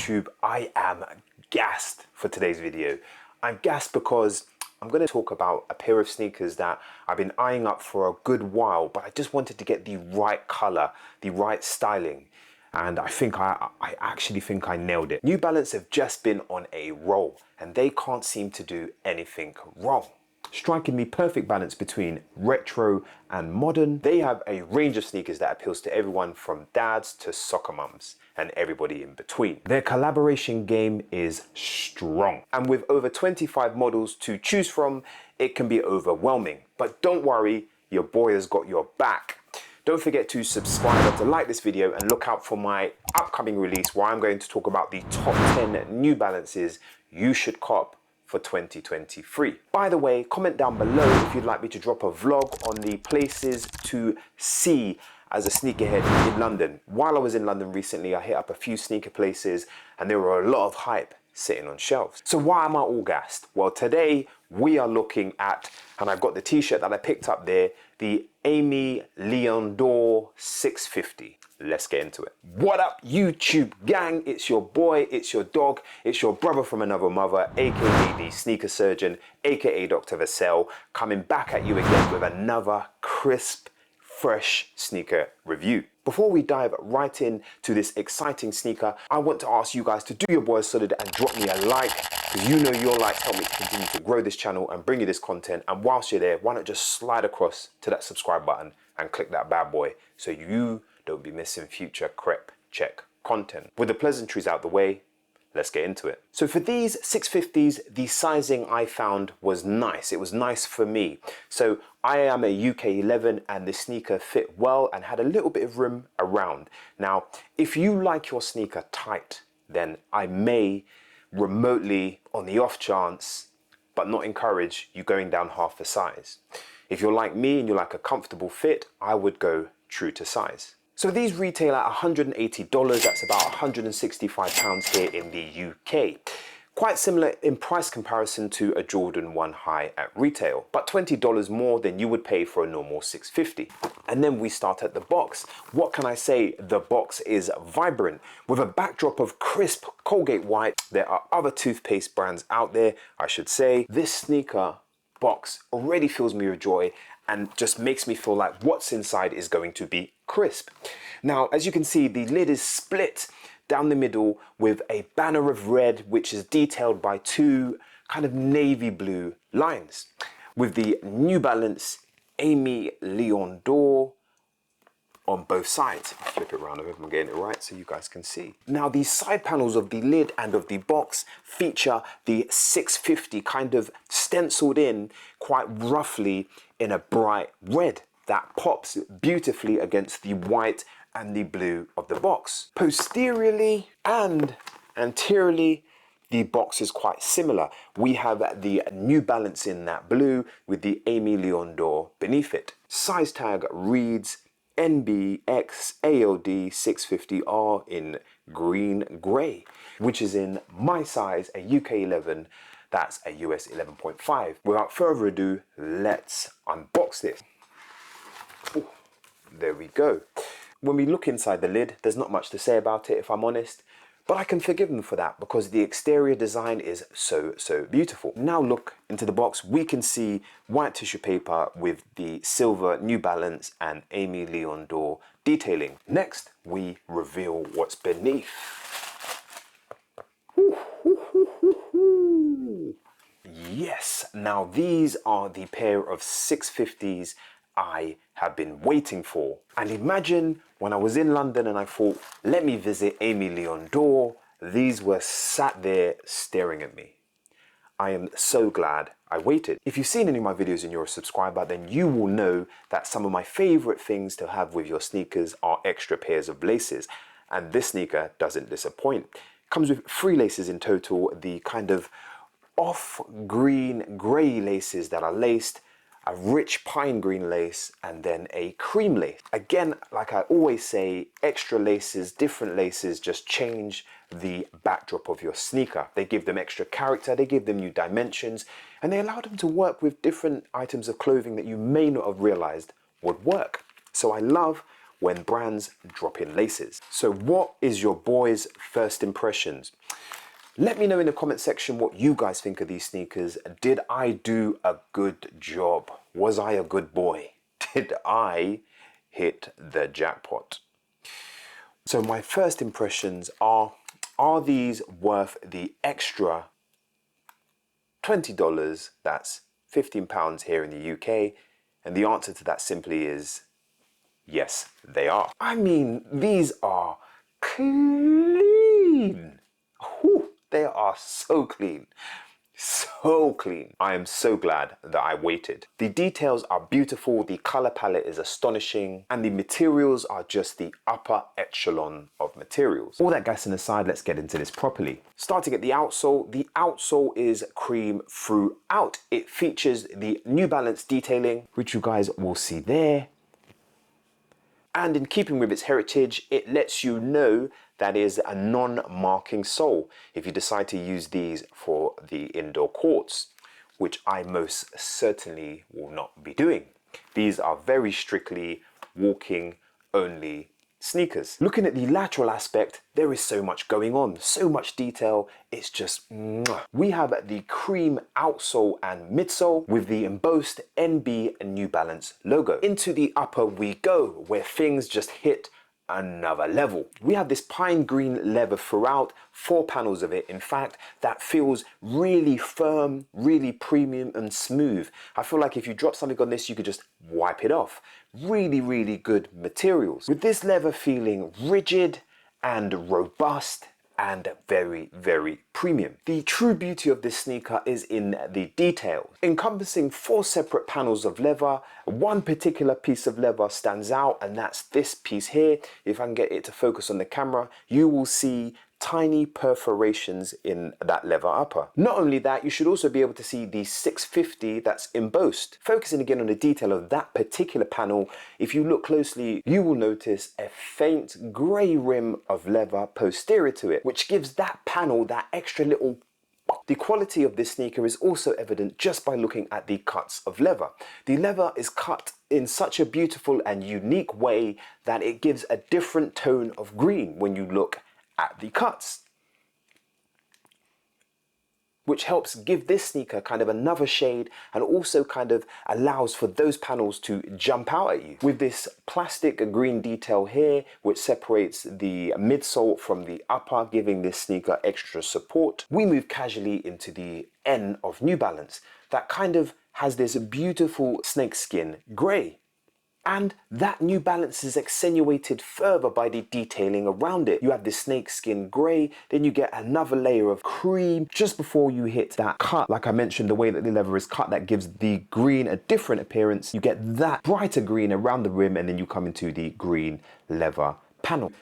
YouTube? I am gassed for today's video. I'm gassed because I'm going to talk about a pair of sneakers that I've been eyeing up for a good while, but I just wanted to get the right color, the right styling. And I actually think I nailed it. New Balance have just been on a roll and they can't seem to do anything wrong. Striking the perfect balance between retro and modern. They have a range of sneakers that appeals to everyone from dads to soccer mums and everybody in between. Their collaboration game is strong. And with over 25 models to choose from, it can be overwhelming. But don't worry, your boy has got your back. Don't forget to subscribe and to like this video and look out for my upcoming release where I'm going to talk about the top 10 New Balances you should cop for 2023. By the way, comment down below if you'd like me to drop a vlog on the places to see as a sneakerhead in London. While I was in London recently, I hit up a few sneaker places and there were a lot of hype sitting on shelves. So why am I all gassed? Well, today we are looking at, and I've got the t-shirt that I picked up there, the Aime Dore 650. Let's get into it. What up, YouTube gang? It's your boy, it's your dog, it's your brother from another mother, aka the sneaker surgeon, aka Dr. Vassell, coming back at you again with another crisp, fresh sneaker review. Before we dive right into this exciting sneaker, I want to ask you guys to do your boy a solid and drop me a like, because you know your likes help me to continue to grow this channel and bring you this content. And whilst you're there, why not just slide across to that subscribe button and click that bad boy so you don't be missing future Crep Check content. With the pleasantries out the way, let's get into it. So for these 650s, the sizing I found was nice. It was nice for me. So I am a UK 11 and the sneaker fit well and had a little bit of room around. Now, if you like your sneaker tight, then I may remotely, on the off chance, but not encourage you going down half the size. If you're like me and you like a comfortable fit, I would go true to size. So these retail at $180, that's about £165 here in the UK. Quite similar in price comparison to a Jordan 1 High at retail, but $20 more than you would pay for a normal 650. And then we start at the box. What can I say? The box is vibrant. With a backdrop of crisp Colgate white, there are other toothpaste brands out there, I should say. This sneaker box already fills me with joy and just makes me feel like what's inside is going to be crisp. Now, as you can see, the lid is split down the middle with a banner of red, which is detailed by two kind of navy blue lines. With the New Balance Aime Dore on both sides. Flip it around, I hope I'm getting it right so you guys can see. Now, the side panels of the lid and of the box feature the 650 kind of stenciled in quite roughly in a bright red that pops beautifully against the white and the blue of the box. Posteriorly and anteriorly, the box is quite similar. We have the New Balance in that blue with the Aime Dore beneath it. Size tag reads NBX ALD 650R in green grey, which is in my size, a UK 11, that's a US 11.5. Without further ado, let's unbox this. Ooh, there we go. When we look inside the lid, there's not much to say about it if I'm honest, but I can forgive them for that because the exterior design is so beautiful. Now look into the box, we can see white tissue paper with the silver New Balance and Aime Dore detailing. Next, we reveal what's beneath. Yes, now these are the pair of 650s I have been waiting for. And imagine when I was in London and I thought, let me visit Aime Dore, these were sat there staring at me. I am so glad I waited. If you've seen any of my videos and you're a subscriber, then you will know that some of my favorite things to have with your sneakers are extra pairs of laces. And this sneaker doesn't disappoint. It comes with 3 laces in total, the kind of off green grey laces that are laced, a rich pine green lace, and then a cream lace. Again, like I always say, extra laces, different laces just change the backdrop of your sneaker. They give them extra character, they give them new dimensions, and they allow them to work with different items of clothing that you may not have realized would work. So I love when brands drop in laces. So what is your boy's first impressions? Let me know in the comment section what you guys think of these sneakers. Did I do a good job? Was I a good boy? Did I hit the jackpot? So my first impressions are these worth the extra $20? That's £15 here in the UK. And the answer to that simply is yes, they are. I mean, these are clean. Whew, they are so clean. So clean. I am so glad that I waited. The details are beautiful, the color palette is astonishing, and the materials are just the upper echelon of materials. All that gassing aside, let's get into this properly. Starting at the outsole is cream throughout. It features the New Balance detailing, which you guys will see there. And in keeping with its heritage, it lets you know that is a non-marking sole if you decide to use these for the indoor courts, which I most certainly will not be doing. These are very strictly walking only sneakers. Looking at the lateral aspect, there is so much going on, so much detail, it's just mwah. We have the cream outsole and midsole with the embossed NB and New Balance logo. Into the upper we go, where things just hit another level. We have this pine green leather throughout, 4 panels of it in fact, that feels really firm, really premium and smooth. I feel like if you drop something on this, you could just wipe it off. Really, really good materials. With this leather feeling rigid and robust and very, very premium. The true beauty of this sneaker is in the details. Encompassing 4 separate panels of leather, one particular piece of leather stands out, and that's this piece here. If I can get it to focus on the camera, you will see tiny perforations in that leather upper. Not only that, you should also be able to see the 650 that's embossed. Focusing again on the detail of that particular panel, if you look closely, you will notice a faint grey rim of leather posterior to it, which gives that panel that extra little. The quality of this sneaker is also evident just by looking at the cuts of leather. The leather is cut in such a beautiful and unique way that it gives a different tone of green when you look at the cuts, which helps give this sneaker kind of another shade and also kind of allows for those panels to jump out at you. With this plastic green detail here, which separates the midsole from the upper, giving this sneaker extra support, we move casually into the N of New Balance that kind of has this beautiful snakeskin grey. And that New Balance is accentuated further by the detailing around it. You have this snakeskin grey, then you get another layer of cream just before you hit that cut. Like I mentioned, the way that the leather is cut, that gives the green a different appearance. You get that brighter green around the rim, and then you come into the green leather panel,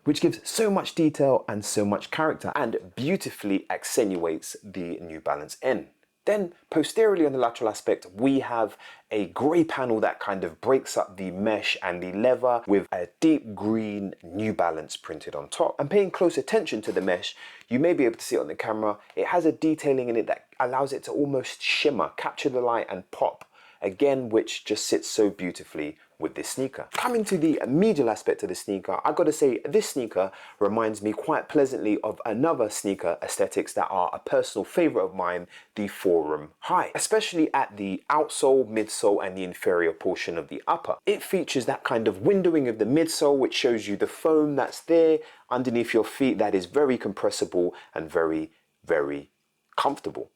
which gives so much detail and so much character and beautifully accentuates the New Balance N. Then posteriorly on the lateral aspect, we have a grey panel that kind of breaks up the mesh and the leather with a deep green New Balance printed on top. And paying close attention to the mesh, you may be able to see it on the camera. It has a detailing in it that allows it to almost shimmer, capture the light and pop. Again, which just sits so beautifully with this sneaker. Coming to the medial aspect of the sneaker, I gotta say this sneaker reminds me quite pleasantly of another sneaker aesthetics that are a personal favorite of mine, the Forum High, especially at the outsole, midsole and the inferior portion of the upper. It features that kind of windowing of the midsole, which shows you the foam that's there underneath your feet that is very compressible and very, very comfortable.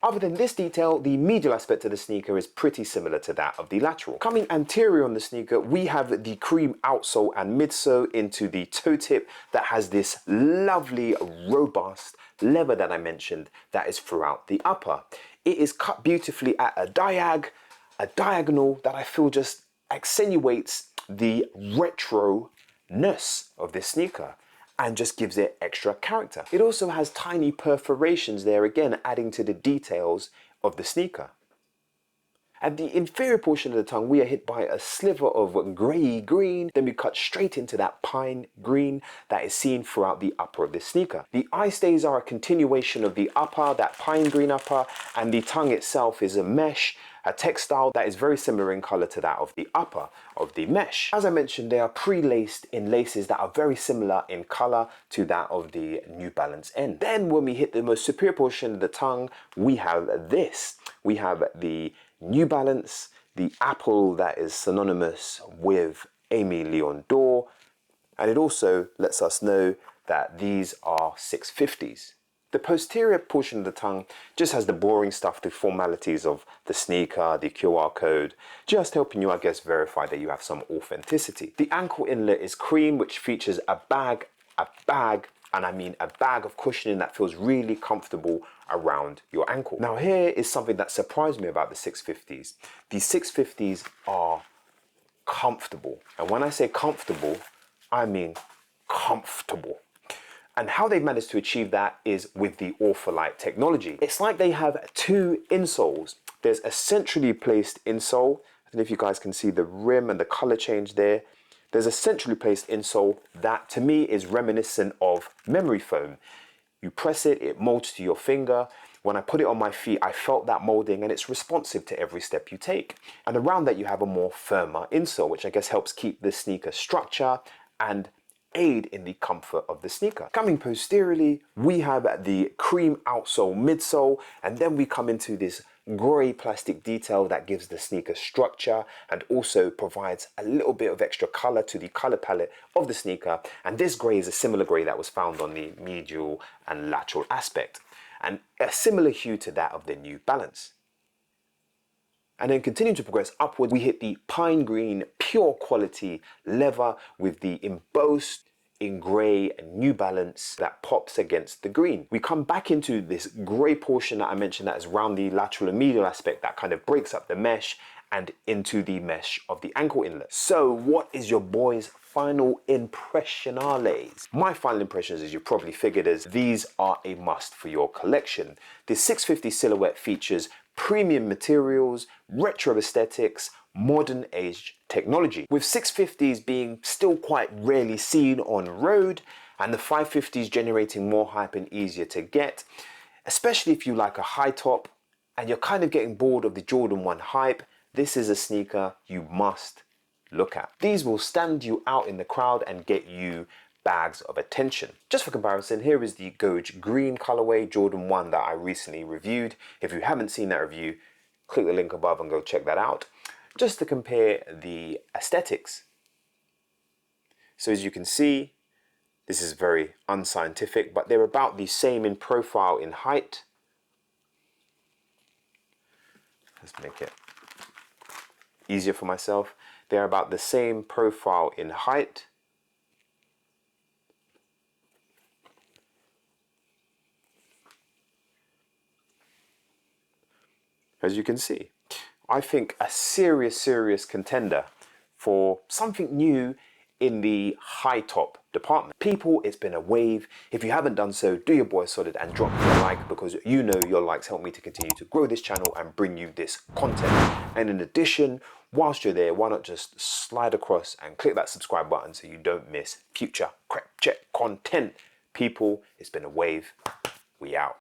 Other than this detail, the medial aspect of the sneaker is pretty similar to that of the lateral. Coming anterior on the sneaker, we have the cream outsole and midsole into the toe tip that has this lovely, robust leather that I mentioned that is throughout the upper. It is cut beautifully at a diagonal that I feel just accentuates the retro-ness of this sneaker and just gives it extra character. It also has tiny perforations there, again adding to the details of the sneaker. At the inferior portion of the tongue, we are hit by a sliver of grey green, then we cut straight into that pine green that is seen throughout the upper of the sneaker. The eye stays are a continuation of the upper, that pine green upper, and the tongue itself is a mesh, a textile that is very similar in color to that of the upper of the mesh. As I mentioned, they are pre-laced in laces that are very similar in color to that of the New Balance N. Then when we hit the most superior portion of the tongue, we have this. We have the New Balance, the apple that is synonymous with Aime Dore, and it also lets us know that these are 650s. The posterior portion of the tongue just has the boring stuff, the formalities of the sneaker, the QR code, just helping you, I guess, verify that you have some authenticity. The ankle inlet is cream, which features a bag, and I mean a bag of cushioning that feels really comfortable around your ankle. Now here is something that surprised me about the 650s. The 650s are comfortable. And when I say comfortable, I mean comfortable. And how they've managed to achieve that is with the Ortholite technology. It's like they have two insoles. There's a centrally placed insole. I don't know if you guys can see the rim and the color change there. There's a centrally placed insole that to me is reminiscent of memory foam. You press it, it molds to your finger. When I put it on my feet, I felt that molding and it's responsive to every step you take. And around that you have a more firmer insole, which I guess helps keep the sneaker structure and aid in the comfort of the sneaker. Coming posteriorly, we have the cream outsole midsole, and then we come into this grey plastic detail that gives the sneaker structure and also provides a little bit of extra color to the color palette of the sneaker. And this grey is a similar grey that was found on the medial and lateral aspect, and a similar hue to that of the New Balance. And then continuing to progress upward, we hit the pine green, pure quality leather with the embossed in grey New Balance that pops against the green. We come back into this grey portion that I mentioned that is around the lateral and medial aspect that kind of breaks up the mesh and into the mesh of the ankle inlet. So what is your boy's final impressionales? My final impressions, as you probably figured, is these are a must for your collection. The 650 silhouette features premium materials, retro aesthetics, modern age technology, with 650s being still quite rarely seen on road and the 550s generating more hype and easier to get, especially if you like a high top and you're kind of getting bored of the Jordan 1 hype. This is a sneaker you must look at. These will stand you out in the crowd and get you bags of attention. Just for comparison, here is the Gouge green colorway Jordan 1 that I recently reviewed. If you haven't seen that review, click the link above and go check that out, just to compare the aesthetics. So as you can see, this is very unscientific, but they're about the same in profile in height. Let's make it easier for myself. They're about the same profile in height. As you can see, I think a serious contender for something new in the high top department. People, it's been a wave. If you haven't done so, do your boy a solid and drop me a like, because you know your likes help me to continue to grow this channel and bring you this content. And in addition, whilst you're there, why not just slide across and click that subscribe button so you don't miss future crep check content. People, it's been a wave. We out.